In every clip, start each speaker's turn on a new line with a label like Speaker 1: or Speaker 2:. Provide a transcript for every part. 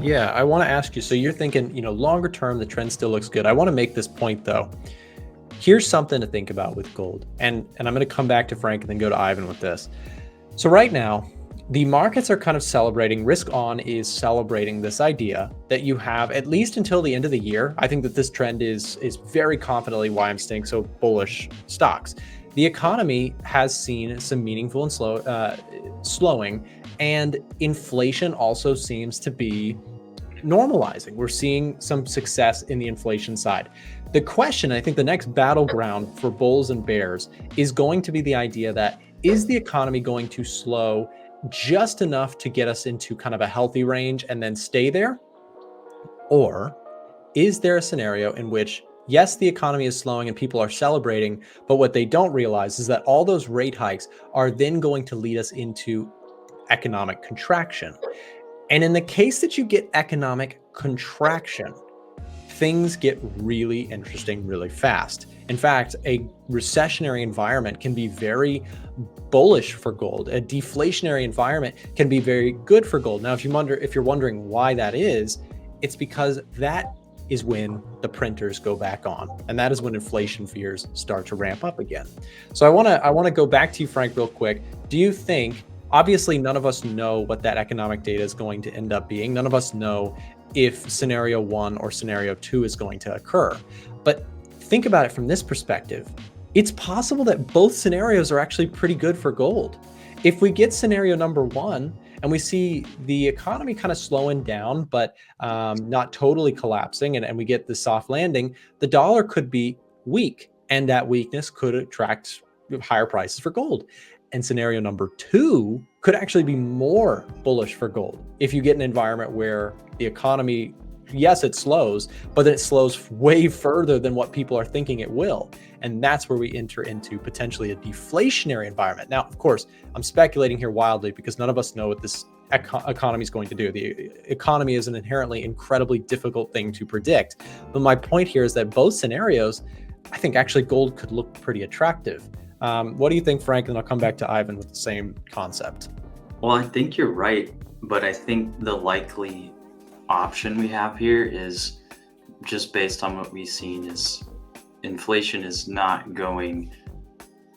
Speaker 1: Yeah, I want to ask you, so you're thinking, longer term, the trend still looks good. I want to make this point though. Here's something to think about with gold. And I'm going to come back to Frank and then go to Ivan with this. So right now, the markets are kind of celebrating, risk on is celebrating this idea that you have at least until the end of the year. I think that this trend is very confidently why I'm staying so bullish stocks. The economy has seen some meaningful and slowing, and inflation also seems to be normalizing. We're seeing some success in the inflation side. The question, I think the next battleground for bulls and bears is going to be the idea that is the economy going to slow just enough to get us into kind of a healthy range and then stay there? Or is there a scenario in which, yes, the economy is slowing and people are celebrating, but what they don't realize is that all those rate hikes are then going to lead us into economic contraction? And in the case that you get economic contraction, things get really interesting really fast. In fact, a recessionary environment can be very bullish for gold. A deflationary environment can be very good for gold. Now, if you're wondering why that is, it's because that is when the printers go back on, and that is when inflation fears start to ramp up again. So I want to go back to you, Frank, real quick. Do you think, obviously none of us know what that economic data is going to end up being. None of us know if scenario 1 or scenario 2 is going to occur. But think about it from this perspective. It's possible that both scenarios are actually pretty good for gold. If we get scenario number 1 and we see the economy kind of slowing down, but not totally collapsing, and we get the soft landing, the dollar could be weak, and that weakness could attract higher prices for gold. And scenario number 2 could actually be more bullish for gold. If you get an environment where the economy, yes, it slows, but then it slows way further than what people are thinking it will. And that's where we enter into potentially a deflationary environment. Now, of course, I'm speculating here wildly because none of us know what this economy is going to do. The economy is an inherently incredibly difficult thing to predict. But my point here is that both scenarios, I think actually gold could look pretty attractive. What do you think, Frank? And I'll come back to Ivan with the same concept.
Speaker 2: Well, I think you're right, but I think the likely option we have here is, just based on what we've seen, is inflation is not going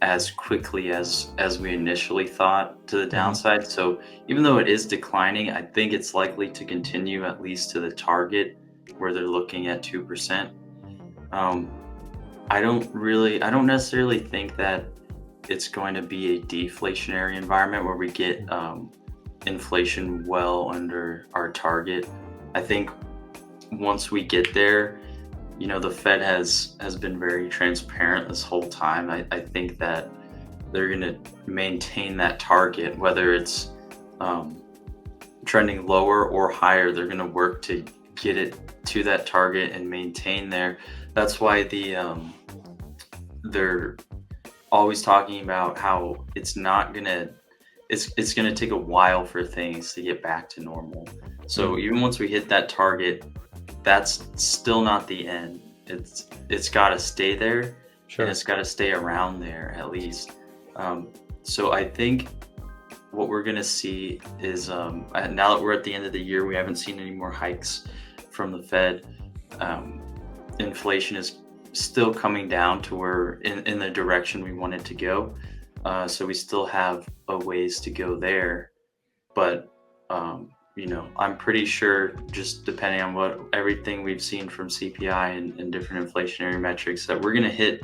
Speaker 2: as quickly as we initially thought to the downside. So even though it is declining, I think it's likely to continue at least to the target where they're looking at 2%. I don't necessarily think that it's going to be a deflationary environment where we get inflation well under our target. I think once we get there, the Fed has been very transparent this whole time. I think that they're going to maintain that target, whether it's trending lower or higher. They're going to work to get it to that target and maintain there. That's why they're always talking about how it's gonna take a while for things to get back to normal. So even once we hit that target, that's still not the end. It's got to stay there. Sure. And it's got to stay around there at least. So I think what we're gonna see is now that we're at the end of the year, we haven't seen any more hikes from the Fed. Inflation is still coming down to where in the direction we want it to go. So we still have a ways to go there, but I'm pretty sure, just depending on what everything we've seen from CPI and different inflationary metrics, that we're going to hit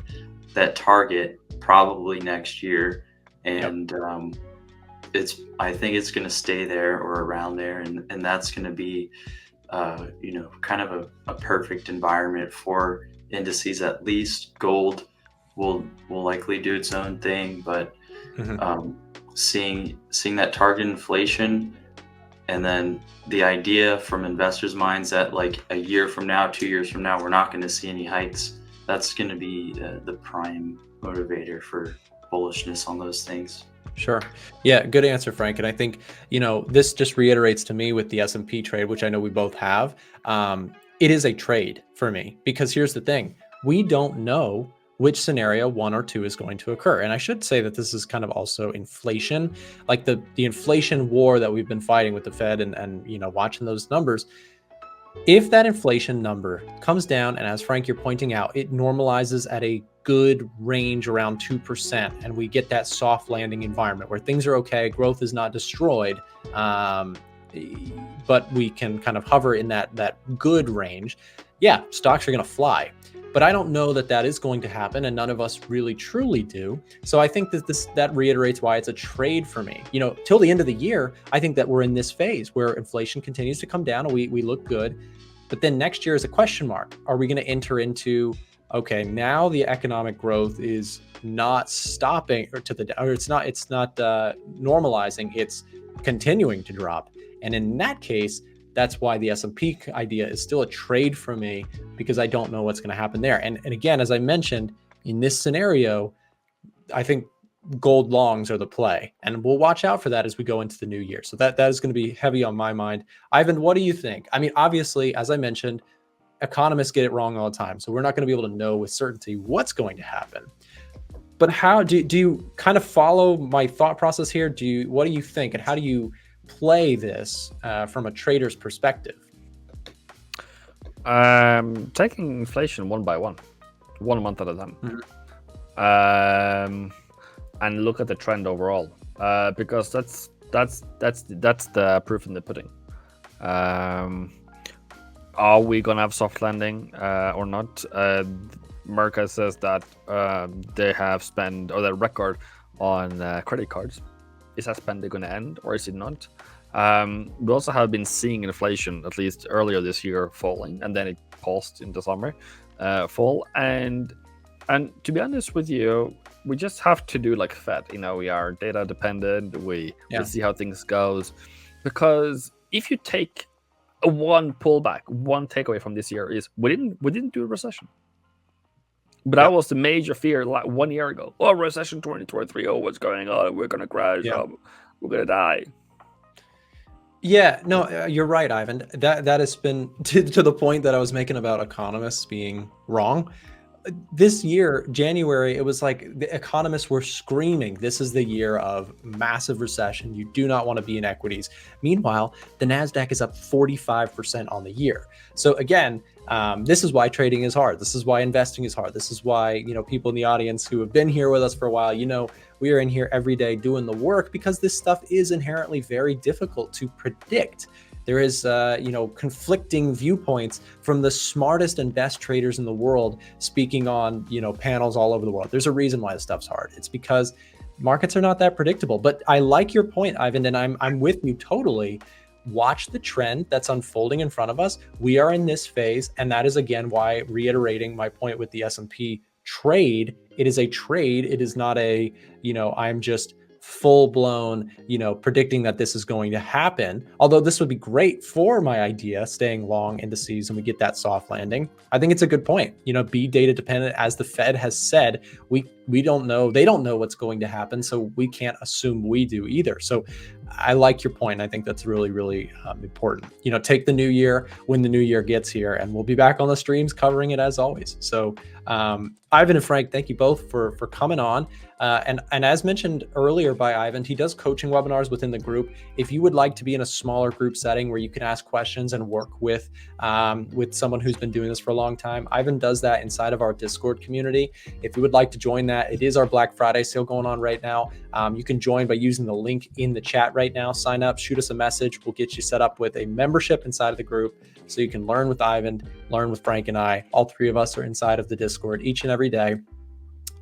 Speaker 2: that target probably next year. And I think it's going to stay there or around there, and that's going to be kind of a perfect environment for indices. At least gold will likely do its own thing, but seeing that target inflation, and then the idea from investors' minds that like a year from now, 2 years from now, we're not going to see any hikes, that's going to be the prime motivator for bullishness on those things.
Speaker 1: Sure. Yeah, good answer, Frank. And I think, this just reiterates to me with the S&P trade, which I know we both have. It is a trade for me, because here's the thing. We don't know which scenario 1 or 2 is going to occur. And I should say that this is kind of also inflation, like the inflation war that we've been fighting with the Fed and watching those numbers. If that inflation number comes down, and as Frank, you're pointing out, it normalizes at a good range around 2%, and we get that soft landing environment where things are okay, growth is not destroyed, but we can kind of hover in that good range, yeah, stocks are going to fly. But I don't know that that is going to happen, and none of us really truly do. So I think that that reiterates why it's a trade for me. You know, till the end of the year, I think that we're in this phase where inflation continues to come down and we look good. But then next year is a question mark. Are we going to enter into, okay, now the economic growth is not stopping or it's not normalizing, it's continuing to drop. And in that case, that's why the S&P idea is still a trade for me, because I don't know what's going to happen there. And again, as I mentioned, in this scenario, I think gold longs are the play, and we'll watch out for that as we go into the new year. So that is going to be heavy on my mind. Ivan, what do you think? I mean, obviously, as I mentioned, economists get it wrong all the time, so we're not going to be able to know with certainty what's going to happen. But how do you kind of follow my thought process here? What do you think, and how do you play this from a trader's perspective?
Speaker 3: Taking inflation one by one month at a time. And look at the trend overall, because that's the proof in the pudding. Are we gonna have soft landing or not? Merca says that they have spent, or their record on credit cards. Is that spending going to end, or is it not? We also have been seeing inflation, at least earlier this year, falling, and then it paused in the summer, fall. And to be honest with you, we just have to do like Fed. You know, we are data dependent. We see how things goes, because if you take one pullback, one takeaway from this year is we didn't do a recession. But that was the major fear like 1 year ago. Oh, recession 2023. Oh, what's going on? We're going to crash. Oh, we're going to die.
Speaker 1: Yeah, no, you're right, Ivan. That has been to the point that I was making about economists being wrong. This year, January, it was like the economists were screaming, this is the year of massive recession. You do not want to be in equities. Meanwhile, the NASDAQ is up 45% on the year. So again, this is why trading is hard. This is why investing is hard. This is why, you know, people in the audience who have been here with us for a while, you know, we are in here every day doing the work, because this stuff is inherently very difficult to predict. There is, you know, conflicting viewpoints from the smartest and best traders in the world speaking on, you know, panels all over the world. There's a reason why this stuff's hard. It's because markets are not that predictable. But I like your point, Ivan, and I'm with you totally. Watch the trend that's unfolding in front of us. We are in this phase, and that is again why, reiterating my point with the S&P trade, it is a trade. It is not a, you know, I'm just full blown, you know, predicting that this is going to happen. Although this would be great for my idea, staying long indices and we get that soft landing. I think it's a good point. You know, be data dependent, as the Fed has said. We don't know. They don't know what's going to happen, so we can't assume we do either. So I like your point. I think that's really, really important. You know, take the new year when the new year gets here, and we'll be back on the streams covering it as always. So Ivan and Frank, thank you both for coming on. And as mentioned earlier by Ivan, he does coaching webinars within the group. If you would like to be in a smaller group setting where you can ask questions and work with someone who's been doing this for a long time, Ivan does that inside of our Discord community. If you would like to join that, it is our Black Friday sale going on right now. You can join by using the link in the chat right now. Sign up, shoot us a message. We'll get you set up with a membership inside of the group so you can learn with Ivan, learn with Frank and I. All three of us are inside of the Discord each and every day.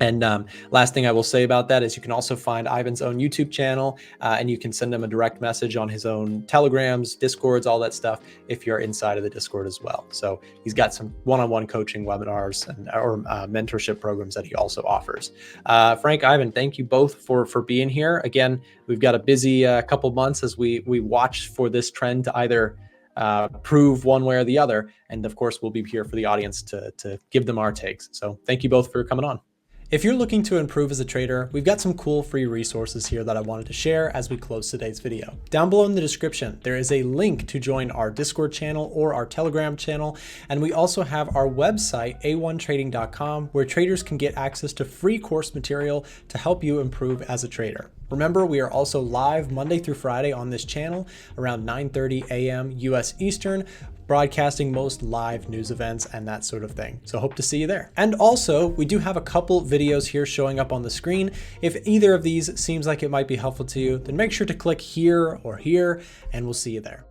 Speaker 1: And last thing I will say about that is you can also find Ivan's own YouTube channel, and you can send him a direct message on his own Telegrams, Discords, all that stuff if you're inside of the Discord as well. So he's got some one-on-one coaching webinars or mentorship programs that he also offers. Frank, Ivan, thank you both for being here. Again, we've got a busy couple months as we watch for this trend to either prove one way or the other. And of course, we'll be here for the audience to give them our takes. So thank you both for coming on. If you're looking to improve as a trader, we've got some cool free resources here that I wanted to share as we close today's video. Down below in the description, there is a link to join our Discord channel or our Telegram channel. And we also have our website, a1trading.com, where traders can get access to free course material to help you improve as a trader. Remember, we are also live Monday through Friday on this channel around 9:30 a.m. US Eastern, broadcasting most live news events and that sort of thing. So hope to see you there. And also, we do have a couple videos here showing up on the screen. If either of these seems like it might be helpful to you, then make sure to click here or here, and we'll see you there.